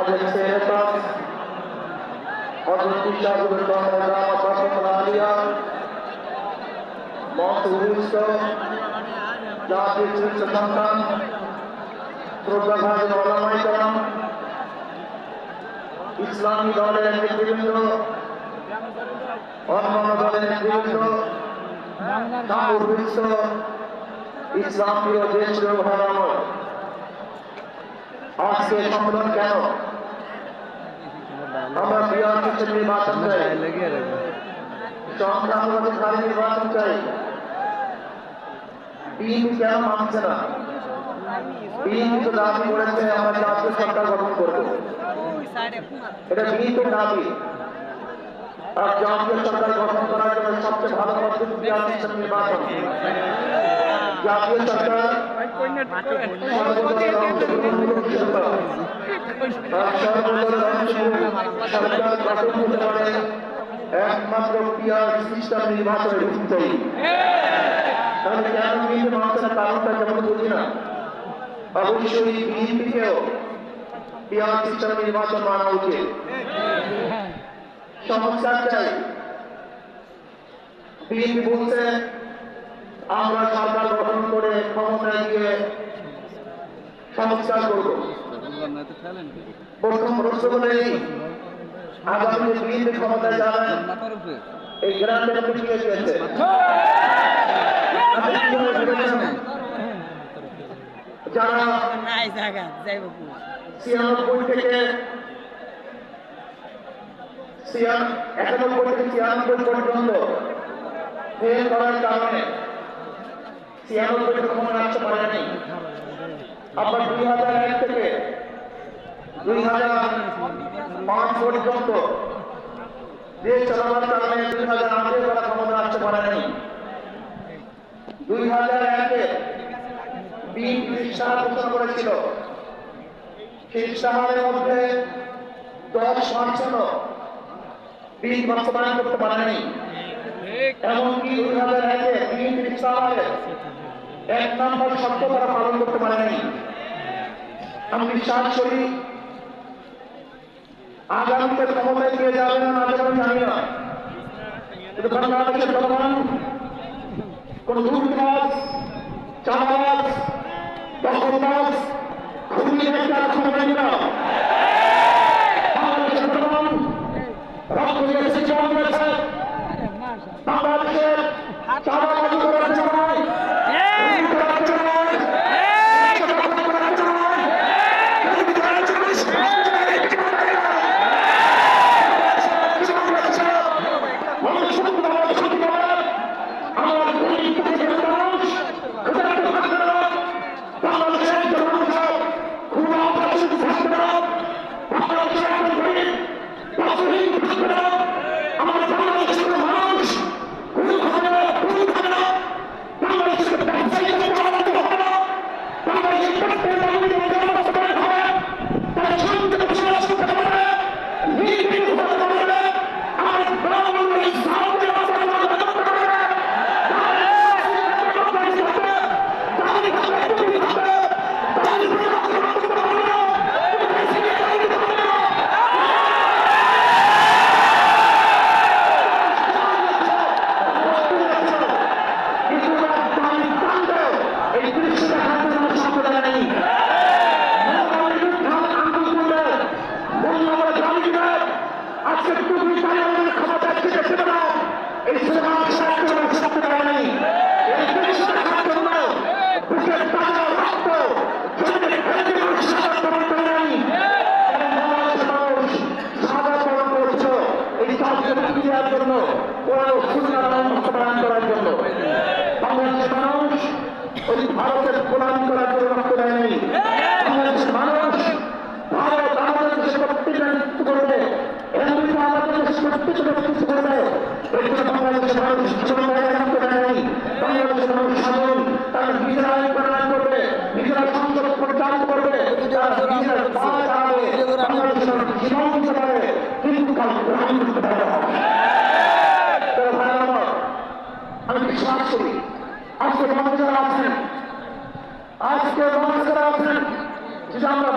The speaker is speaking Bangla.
আমাদের নেতা হযরত শাহরুখ আলিয়া মহাপুরুষ জাতির শ্রেষ্ঠ সন্তান শ্রদ্ধাভাজন ওলামায়ে কেরাম ইসলামী দলের নেতৃবৃন্দ অন্যান্য দলের নেতৃবৃন্দ সামগ্রিক ইসলামীয় দেশীয় ভারত আজকে সম্মেলন কেন আমরা বিহার নির্বাচন চাই সংখ্যানুপাতিক নির্বাচন চাই বিএনপি কেন মানছে না বিএনপি তো দাবি করেছে আমরা জাতীয় সরকার গঠন করবো এটা বিএনপির দাবি আর জাতীয় সরকার গঠন করার জন্য সবচেয়ে ভালো পদ্ধতি নির্বাচন জাতীয় সরকার একমাত্র পিয়ার সিস্টেম নির্বাচনের ভিত্তিতেই তাহলে কেন বিএনপি মানছে না কারণটা কেমন বুঝি না অবশ্যই বিএনপিকেও পিয়ার সিস্টেম নির্বাচন মানা উচিত সংস্কার চাই বিএনপি বলছে আমরা সরকার গঠন করে ক্ষমতায় গিয়ে সংস্কার করব প্রথম প্রশ্ন হলেই আগামী বিএনপি ক্ষমতায় যাবেন এই গ্রামের পিছিয়ে গেছে যারা 96 থেকে 91 পর্যন্ত ফেল করার কারণে 96 ক্ষমতা রাখতে পারেনি আবার 2001 থেকে 2005 পর্যন্ত দেশ চালানোর কারণে 2008 তারা ক্ষমতা রাখতে পারেনি 2001-এ বিএনপি ইশতেহার ঘোষণা করেছিল সেই ইশতেহারের মধ্যে 10% বিল বাস্তবায়ন করতে পারেনি এমনকি 2001-এ বিএনপির ইশতেহারে 1 নম্বর শর্ত তারা পালন করতে পারেনি আমি বিশ্বাস করি আগামীতে ক্ষমতায় গিয়ে যাবে না আমি জানি না কিন্তু বাংলাদেশের জনগণ কোন দুর্নীতিবাজ চাঁদাবাজ দখলবাজ খুনি একটা ক্ষমতায় না বাংলাদেশের জনগণ রক্ত দিয়েছে জীবন দিয়েছে বাংলাদেশের চাঁদাবাজি করার জন্য ভারতের গোলামি করার জন্য রক্ত দেয়নি বাংলাদেশের মানুষ ভারত আমাদের দেশে প্রত্যেকটা মৃত্যু করবে আমেরিকা আমাদের দেশে প্রত্যেকটা মৃত্যু করবে এই জন্য বাংলাদেশের মানুষ রক্ত দেয়নি বাংলাদেশের মানুষ সাধারণ তারা নিজেরা আইন প্রণয়ন করবে নিজেরা সংসদ পরিচালনা করবে তারা নিজেরা পা চালাবে বাংলাদেশের মানুষ জীবন দিতে পারে কিন্তু কাল গ্রহণ করতে পারে আমি বিশ্বাস করি আজকে মানুষেরা আছেন যে আমরা